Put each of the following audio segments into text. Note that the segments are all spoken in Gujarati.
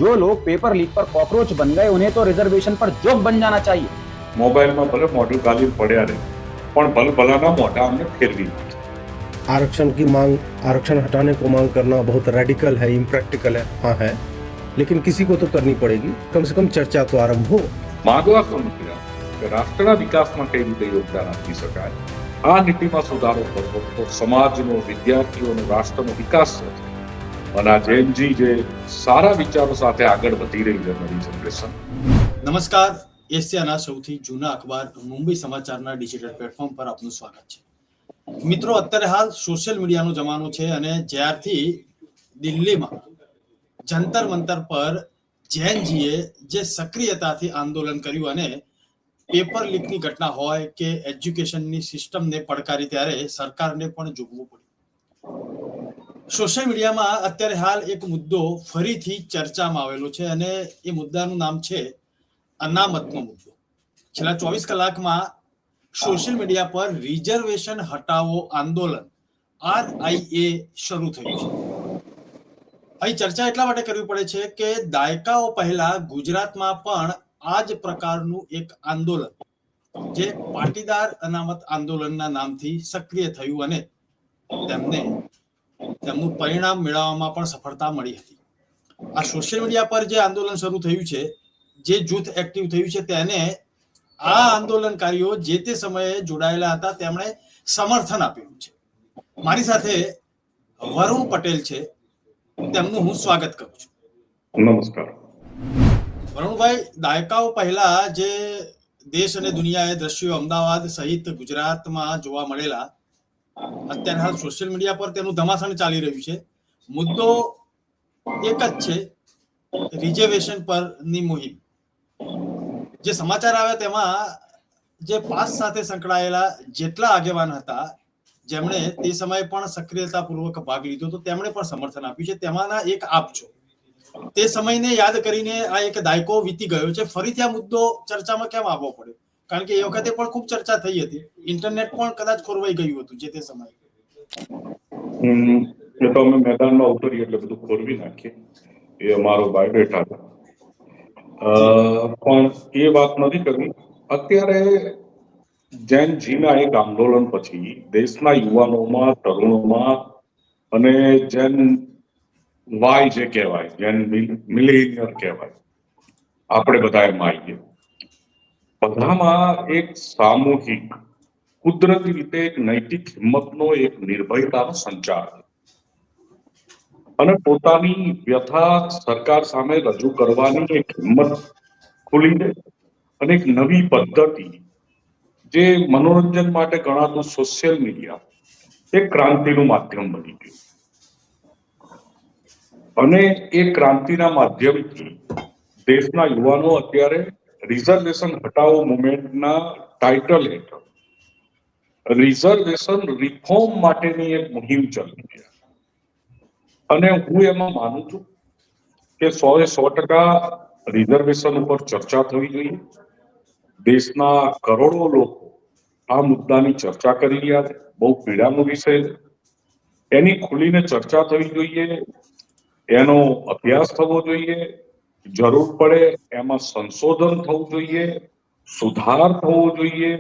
जो लोग पेपर लीक पर कॉकरोच बन गए उन्हें तो रिजर्वेशन पर जोक बन जाना चाहिए। मोबाइल में भले मॉडल गाली पड़ा रहे पण भल भलाना मोटा हमने फेरवी नाखे। आरक्षण की मांग, आरक्षण हटाने को मांग करना बहुत रेडिकल है, इम्प्रैक्टिकल है, हाँ है, लेकिन किसी को तो करनी पड़ेगी। कम से कम चर्चा तो आरंभ हो। मागवा समझ्या કે રાષ્ટ્રના વિકાસમાં કઈ રીતે યોગદાન આપી શકાય, આ નીતિમાં સુધારો કરવો તો સમાજનો, વિદ્યાર્થીઓનો, રાષ્ટ્રનો વિકાસ થશે. અને આ જેનજી જે સારા વિચારો સાથે આગળ વધી રહી છે નવી જનરેશન. નમસ્કાર, એશિયાના સૌથી જૂના અખબાર મુંબઈ સમાચારના ડિજિટલ પ્લેટફોર્મ પર આપનું સ્વાગત છે. મિત્રો, અત્યારે હાલ સોશિયલ મીડિયાનો જમાનો છે અને જ્યારથી દિલ્હીમાં જંતર મંતર પર જૈનજીએ જે સક્રિયતાથી આંદોલન કર્યું અને પેપર લીકની ઘટના હોય કે એજ્યુકેશનની સિસ્ટમને પડકારી ત્યારે સરકારને પણ ઝૂકવું પડ્યું. સોશિયલ મીડિયામાં અત્યારે હાલ એક મુદ્દો ફરીથી ચર્ચામાં આવેલો છે અને એ મુદ્દાનું નામ છે અનામતનો મુદ્દો. છેલ્લા 24 કલાકમાં સોશિયલ મીડિયા પર રિઝર્વેશન હટાવો આંદોલન RIA શરૂ થયું છે. અહીં ચર્ચા એટલા માટે કરવી પડે છે કે દાયકાઓ પહેલા ગુજરાતમાં પણ આ જ પ્રકારનું એક આંદોલન જે પાટીદાર અનામત આંદોલનના નામથી સક્રિય થયું અને તેમનું પરિણામ મેળવવામાં પણ સફળતા મળી હતી. આ સોશિયલ મીડિયા પર જે આંદોલન શરૂ થયું છે, જે જૂથ એક્ટિવ થયું છે, તેને આ આંદોલનકારીઓ જે તે સમયે જોડાયેલા હતા તેમણે સમર્થન આપ્યું છે. મારી સાથે વરુણ પટેલ છે, તેમનું હું સ્વાગત કરું છું. નમસ્કાર. વરુણભાઈ, દાયકાઓ પહેલા જે દેશ અને દુનિયાએ દ્રશ્યો અમદાવાદ સહિત ગુજરાતમાં જોવા મળેલા, અત્યારે હાલ સોશિયલ મીડિયા પર તેનું ધમાસણ ચાલી રહ્યું છે. મુદ્દો એક જ છે, રિઝર્વેશન પરની મુહિમ. જે સમાચાર આવ્યા તેમાં જે પાસ સાથે સંકળાયેલા જેટલા આગેવાન હતા, જેમણે તે સમયે પણ સક્રિયતાપૂર્વક ભાગ લીધો હતો, તેમણે પણ સમર્થન આપ્યું છે. તેમાંના એક આપ છો. તે સમયને યાદ કરીને આ એક દાયકો વીતી ગયો છે. ફરીથી આ મુદ્દો ચર્ચામાં કેમ આવવો પડ્યો? કારણ કે એ વખતે પણ ખૂબ ચર્ચા થઈ હતી. ઇન્ટરનેટ પણ કદાચ ખોરવાઈ ગયું હતું જે તે સમયે. એ તો અમે મેદાનમાં ઉતરીએ એટલે બધું ખોરવી નાખીએ, એ અમારો બાયોડેટા છે. પણ એ વાત નથી કરવી. અત્યારે જૈનજીના એક આંદોલન પછી દેશના યુવાનોમાં, તરુણોમાં અને જૈન વાય જે કહેવાય, જેન મિલેનિયર કહેવાય, આપણે બધા એમાં આવીએ, બધામાં એક સામૂહિક, કુદરતી રીતે એક નૈતિક હિંમતનો, એક નિર્ભયતાનો સંચાર અને પોતાની વ્યથા સરકાર સામે રજૂ કરવાની એક હિંમત ખુલી દે અને એક નવી પદ્ધતિ, જે મનોરંજન માટે ગણાતું સોશિયલ મીડિયા, એક ક્રાંતિનું માધ્યમ બની ગયું. અને એ ક્રાંતિના માધ્યમથી દેશના યુવાનો અત્યારે રિઝર્વેશન હટાવો મુવમેન્ટના ટાઇટલ હેઠળ રિઝર્વેશન રિફોર્મ માટેની એક મુહિમ ચાલી છે. અને હું એમાં માનું છું કે 100% રિઝર્વેશન ઉપર ચર્ચા થવી જોઈએ. દેશના કરોડો લોકો આ મુદ્દાની ચર્ચા કરી રહ્યા છે. બહુ પીડાનો વિષય છે. એની ખુલીને ચર્ચા થવી જોઈએ, એનો અભ્યાસ થવો જોઈએ, જરૂર પડે એમાં સંશોધન થવું જોઈએ, સુધાર થવો જોઈએ.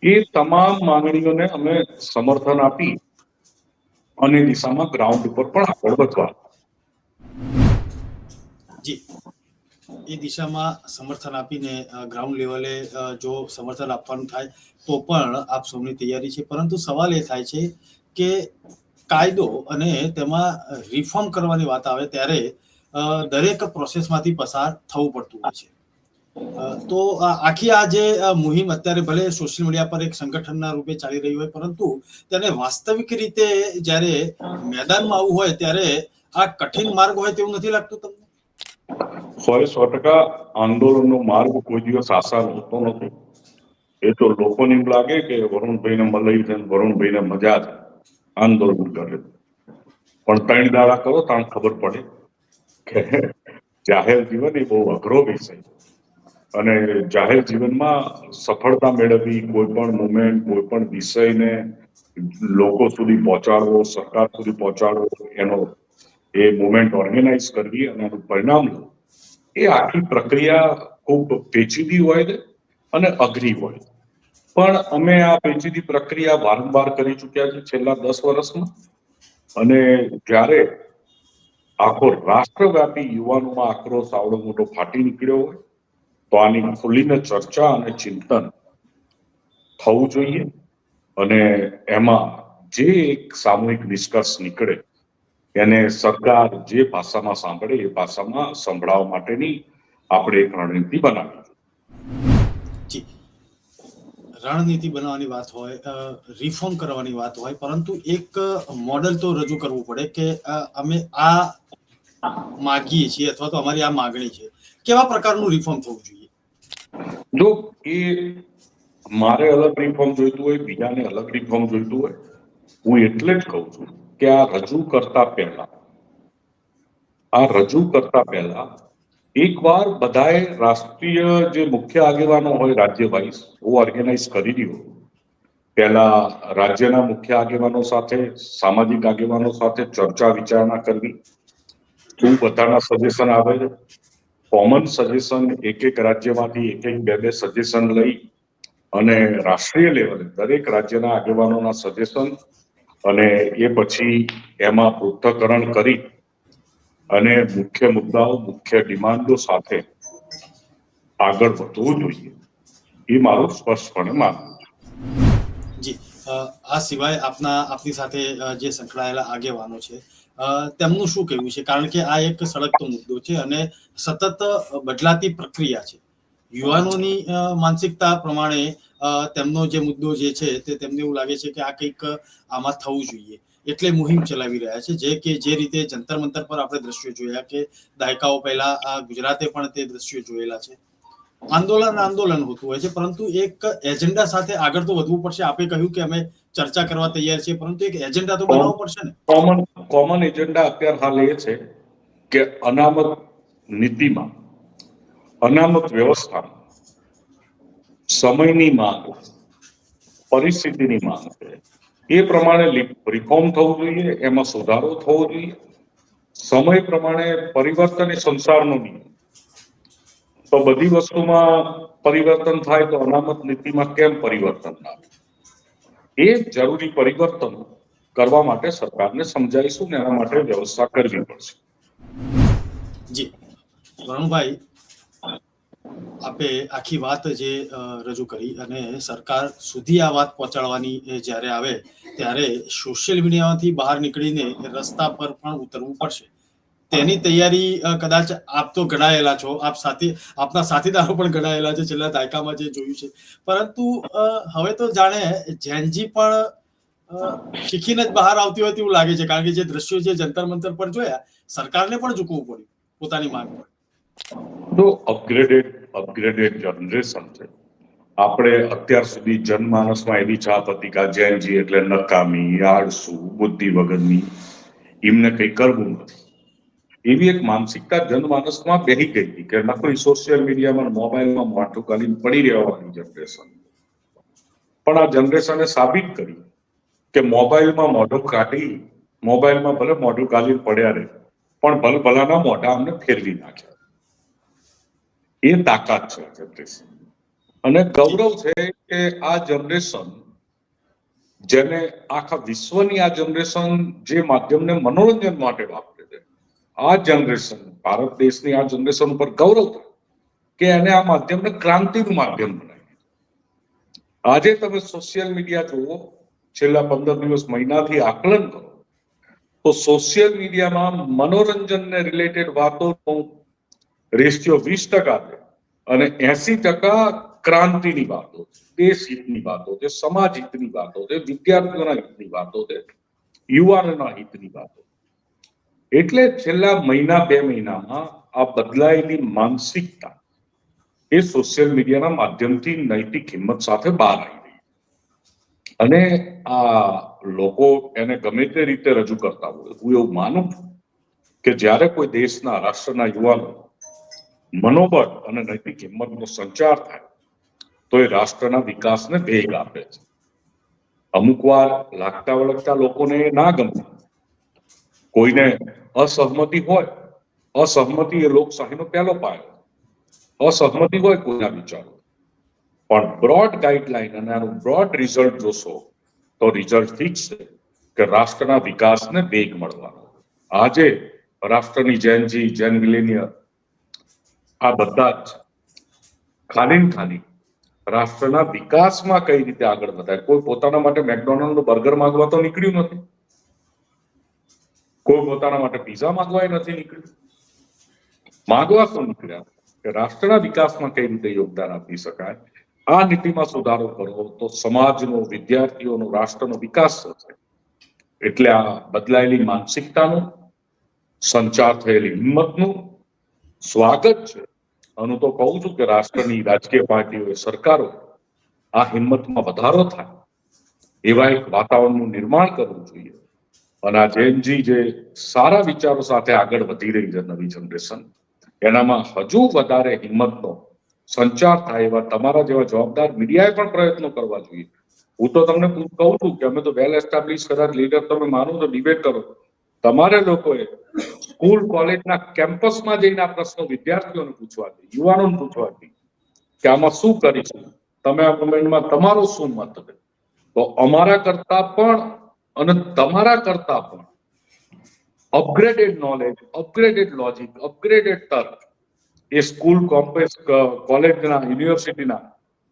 એ તમામ માંગણીઓને અમે સમર્થન આપી અને દિશામાં ગ્રાઉન્ડ ઉપર પણ આગળ વધવા. જી, એ દિશામાં સમર્થન આપીને ગ્રાઉન્ડ લેવલે જો સમર્થન આપવાનું થાય તો પણ આપ સૌની તૈયારી છે. પરંતુ સવાલ એ થાય છે કે કાયદો અને તેમાં રિફોર્મ કરવાની વાત આવે ત્યારે દરેક પ્રોસેસમાંથી પસાર થવું પડતું હોય છે. તો આખી આ જે મુહિમ અત્યારે ભલે સોશિયલ મીડિયા પર એક સંગઠનના રૂપે ચાલી રહી હોય, પરંતુ તેને વાસ્તવિક રીતે જ્યારે મેદાનમાં આવવું હોય ત્યારે આ કઠિન માર્ગ હોય તેવું નથી લાગતું તમને? 100% આંદોલનનો માર્ગ કોઈ દિવસ આસાન હોતો નથી. એ તો લોકોને એમ લાગે કે વરુણભાઈને મલાઈ છે, વરુણભાઈને મજા છે, આંદોલન કરે. પણ 3 દાડા કરો તો ખબર પડે કે જાહેર જીવન એ બહુ અઘરો વિષય છે. અને જાહેર જીવનમાં સફળતા મેળવવી, કોઈ પણ મુવમેન્ટ, કોઈ પણ વિષયને લોકો સુધી પહોંચાડવો, સરકાર સુધી પહોંચાડવો, એનો એ મુવમેન્ટ ઓર્ગેનાઇઝ કરવી અને એનું પરિણામ લેવું, એ આખી પ્રક્રિયા ખૂબ પેચીદી હોય છે અને અઘરી હોય. પણ અમે આ પેચીદી પ્રક્રિયા વારંવાર કરી ચૂક્યા છે છેલ્લા 10 વર્ષમાં. અને જ્યારે આખો રાષ્ટ્રવ્યાપી યુવાનોમાં આક્રોશ આવડો મોટો ફાટી નીકળ્યો હોય તો આની ખુલીને ચર્ચા અને ચિંતન થવું જોઈએ. અને એમાં જે એક સામૂહિક નિષ્કર્ષ નીકળે એને સરકાર જે ભાષામાં સાંભળે એ ભાષામાં સંભળાવવા માટેની આપણે એક રણનીતિ બનાવી. જી, રણનીતિ બનાવવાની વાત હોય, રિફોર્મ કરવાની વાત હોય, પરંતુ એક મોડેલ તો રજૂ કરવું પડે કે અમે આ માગીએ છીએ અથવા તો અમારી આ માગણી છે, કેવા પ્રકારનું રિફોર્મ થવું જોઈએ? જો એ મારે અલગ રિફોર્મ જોઈતું હોય, બીજાને અલગ રિફોર્મ જોઈતું હોય, હું એટલે જ કહું છું કે આ રજૂ કરતા પહેલા એકવાર બધાએ રાષ્ટ્રીય જે મુખ્ય આગેવાનો હોય રાજ્ય વાઇઝ ઓર્ગેનાઇઝ કરી દીધો. પહેલા રાજ્યના મુખ્ય આગેવાનો સાથે, સામાજિક આગેવાનો સાથે ચર્ચા વિચારણા કરવી. શું બધાના સજેશન આવે છે, કોમન સજેશન એક રાજ્યમાંથી બે સજેશન લઈ અને રાષ્ટ્રીય લેવલે દરેક રાજ્યના આગેવાનોના સજેશન અને એ પછી એમાં પૃથ્થકરણ કરી અને મુખ્ય મુદ્દાઓ, મુખ્ય ડિમાન્ડો સાથે આગળ વધવું જોઈએ, એ મારું સ્પષ્ટપણે માનવું છે. જી, આ સિવાય આપની સાથે જે સંકળાયેલા આગેવાનો છે તેમનું શું કહેવું છે? કારણ કે આ એક સળગતો મુદ્દો છે અને સતત બદલાતી પ્રક્રિયા છે. યુવાનોની માનસિકતા પ્રમાણે તેમનો જે મુદ્દો જે છે તે તેમને એવું લાગે છે કે આ કંઈક આમાં થવું જોઈએ, એટલે મુહિમ ચલાવી રહ્યા છે. જે રીતે જંતર મંતર પર આપણે દ્રશ્યો જોયા કે દાયકાઓ પહેલા ગુજરાતે પણ તે દ્રશ્યો જોયેલા છે. આંદોલન હોતું હોય છે, પરંતુ એક એજન્ડા સાથે આગળ તો વધવું પડશે. આપે કહ્યું કે અમે ચર્ચા કરવા તૈયાર છીએ, પરંતુ એક એજન્ડા તો બનાવવો પડશે ને. કોમન એજન્ડા અત્યારે હાલ એ છે કે અનામત નીતિમાં, અનામત વ્યવસ્થામાં સમયની માંગ, પરિસ્થિતિની માંગ છે, એ પ્રમાણે રિફોર્મ થવું જોઈએ, એમાં સુધારો થવો જોઈએ. સમય પ્રમાણે પરિવર્તન એ સંસારનો નિયમ. તો બધી વસ્તુમાં પરિવર્તન થાય તો અનામત નીતિમાં કેમ પરિવર્તન ના આવે? એ જરૂરી પરિવર્તન કરવા માટે સરકારને સમજાવીશું ને એના માટે વ્યવસ્થા કરવી પડશે. જી, રણભાઈ, આપે આખી વાત જે રજૂ કરી અને સરકાર સુધી આ વાત પહોંચાડવાની જ્યારે આવે ત્યારે સોશિયલ મીડિયામાંથી બહાર નીકળીને રસ્તા પર પણ ઉતરવું પડશે. તેની તૈયારી કદાચ આપ તો ઘડાયેલા છો, આપના સાથીદારો પણ ઘડાયેલા છે છેલ્લા દાયકામાં જે જોયું છે, પરંતુ હવે તો જાણે જેનજી પણ શીખીને જ બહાર આવતી હોય તેવું લાગે છે. કારણ કે જે દ્રશ્યો જે જંતર મંતર પર જોયા, સરકારને પણ ઝૂકવું પડ્યું પોતાની માંગ પર. તો અપગ્રેડેડ જનરેશન છે. આપણે અત્યાર સુધી જનમાનસમાં એવી છાપ હતી કે જેનજી એટલે નકામી, આળસુ, બુદ્ધિ વગરની, એમને કંઈ કરવું નથી, એવી એક માનસિકતા જનમાનસમાં બેહી ગઈ હતી કે નકરી સોશિયલ મીડિયામાં, મોબાઈલમાં માથું ગાલીને પડી રહેવાની જનરેશન. પણ આ જનરેશને સાબિત કર્યું કે મોબાઈલમાં મોઢું કાઢી, મોબાઈલમાં ભલે મોઢું ગાલીને પડ્યા રહે, પણ ભલભલાના મોઢા અમને ફેરવી નાખ્યા. એ તાકાત છે આ જનરેશન. અને ગૌરવ છે કે આ જનરેશન, જેને આખા વિશ્વની આ જનરેશન જે માધ્યમને મનોરંજન માટે વાપરે છે, આ જનરેશન, ભારત દેશની આ જનરેશન ઉપર ગૌરવ થાય કે એને આ માધ્યમને ક્રાંતિનું માધ્યમ બનાવ્યું. આજે તમે સોશિયલ મીડિયા જુઓ, છેલ્લા 15 દિવસ, મહિનાથી આકલન કરો તો સોશિયલ મીડિયામાં મનોરંજનને રિલેટેડ વાતોનો રેશિયો 20% છે અને 80% ક્રાંતિની વાતો છે, દેશ હિતની વાતો છે, સમાજ હિતની વાતો છે, વિદ્યાર્થીઓના હિતની વાતો છે, યુવાનોના હિતની વાતો. એટલે છેલ્લા 2 મહિનામાં આ બદલાયેલી માનસિકતા એ સોશિયલ મીડિયાના માધ્યમથી નૈતિક હિંમત સાથે બહાર આવી રહી. અને આ લોકો એને ગમે તે રીતે રજૂ કરતા હોય, હું એવું માનું છું કે જ્યારે કોઈ દેશના, રાષ્ટ્રના યુવાનો મનોબળ અને નૈતિક હિંમતનો સંચાર થાય તો એ રાષ્ટ્રના વિકાસને વેગ આપે છે. અમુક વાર લાગતા વળગતા લોકોને ના ગમે, કોઈને અસહમતિ હોય, અસહમતિ એ લોકશાહીનો પહેલો પાયો, અસહમતિ હોય કોઈના વિચારો, પણ બ્રોડ ગાઈડલાઈન અને આનું બ્રોડ રિઝલ્ટ જોશો તો રિઝલ્ટ ફિક્સ છે કે રાષ્ટ્રના વિકાસને વેગ મળવાનો. આજે રાષ્ટ્રની જેન મિલેનિયર આ બધા જ ખાલી રાષ્ટ્રના વિકાસમાં કઈ રીતે આગળ વધાય. કોઈ પોતાના માટે મેકડોનાલ્ડનું બર્ગર માંગવા તો નીકળ્યું નથી, કોઈ પોતાના માટે પીઝા માંગવા નથી નીકળ્યું. માંગવા શું નીકળ્યા કે રાષ્ટ્રના વિકાસમાં કઈ રીતે યોગદાન આપી શકાય. આ નીતિમાં સુધારો કરો તો સમાજનો, વિદ્યાર્થીઓનો, રાષ્ટ્રનો વિકાસ થશે. એટલે આ બદલાયેલી માનસિકતાનું, સંચાર થયેલી હિંમતનું સ્વાગત છે. હું તો કહું છું કે રાષ્ટ્રની રાજકીય પાર્ટીઓ, સરકારો આ હિંમતમાં વધારો થાય એવા એક વાતાવરણનું નિર્માણ કરવું જોઈએ. અને આ જેનજી જે સારા વિચારો સાથે આગળ વધી રહી છે નવી જનરેશન, એનામાં હજુ વધારે હિંમતનો સંચાર થાય એવા તમારા જેવા જવાબદાર મીડિયાએ પણ પ્રયત્નો કરવા જોઈએ. હું તો તમને કહું છું કે અમે તો વેલ એસ્ટાબ્લિશ કદાચ લીડર તમે માનો તો ડિબેટ કરો. તમારે લોકોએ સ્કૂલ કોલેજના કેમ્પસમાં જઈને આ પ્રશ્નો વિદ્યાર્થીઓને પૂછવા જોઈએ, યુવાનોને પૂછવા જોઈએ કે આમાં શું કરીશું, તમે આ મુવમેન્ટમાં તમારો શું મત છે. તો અમારા કરતા પણ અને તમારા કરતા પણ upgraded knowledge, upgraded logic, upgraded તર્ક એ સ્કૂલ કોલેજના, યુનિવર્સિટીના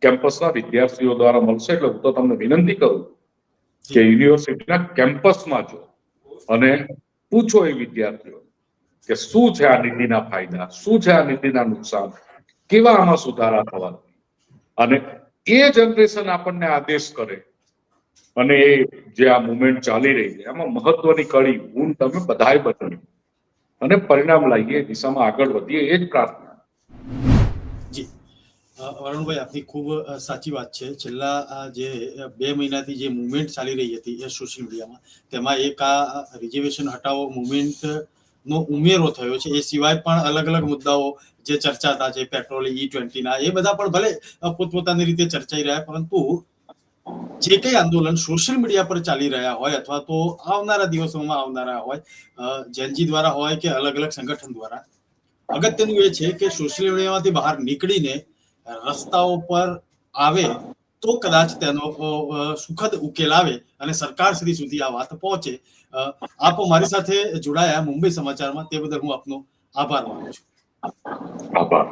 કેમ્પસના વિદ્યાર્થીઓ દ્વારા મળશે. એટલે હું તો તમને વિનંતી કરું કે યુનિવર્સિટીના કેમ્પસમાં જો અને પૂછો એ વિદ્યાર્થીઓ કે શું છે આ નીતિના ફાયદા, શું છે આ નીતિના નુકસાન, કેવા આમાં સુધારા થવા. અને એ જનરેશન આપણને આદેશ કરે અને એ જે આ મુવમેન્ટ ચાલી રહી છે એમાં મહત્વની કડી હું તમે બધાએ બની અને પરિણામ લાવીએ, દિશામાં આગળ વધીએ, એ જ પ્રાર્થના. જી વરુણભાઈ, આપની ખૂબ સાચી વાત છે. છેલ્લા જે 2 મહિનાથી જે મુવમેન્ટ ચાલી રહી હતી એ સોશિયલ મીડિયામાં, તેમાં એક આ રિઝર્વેશન હટાવો મુવમેન્ટ નો ઉમેરો થયો છે. એ સિવાય પણ અલગ અલગ મુદ્દાઓ જે ચર્ચાતા છે, પેટ્રોલ, E20 ના, એ બધા પણ ભલે પોતપોતાની રીતે ચર્ચાઈ રહ્યા, પરંતુ જે કઈ આંદોલન સોશિયલ મીડિયા પર ચાલી રહ્યા હોય અથવા તો આવનારા દિવસોમાં આવનારા હોય, જેનજી દ્વારા હોય કે અલગ અલગ સંગઠન દ્વારા, અગત્યનું એ છે કે સોશિયલ મીડિયામાંથી બહાર નીકળીને રસ્તાઓ પર આવે તો કદાચ તેનો સુખદ ઉકેલ આવે અને સરકાર સુધી આ વાત પહોંચે. આપ મારી સાથે જોડાયા મુંબઈ સમાચારમાં, તે બદલ હું આપનો આભાર માનું છું. આભાર.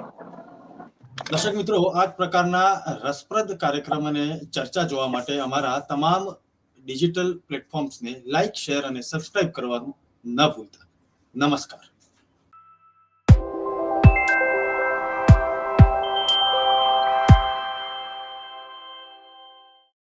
દર્શક મિત્રો, આ જ પ્રકારના રસપ્રદ કાર્યક્રમ અને ચર્ચા જોવા માટે અમારા તમામ ડિજિટલ પ્લેટફોર્મ્સને લાઇક, શેર અને સબસ્ક્રાઇબ કરવાનું ન ભૂલતા. નમસ્કાર.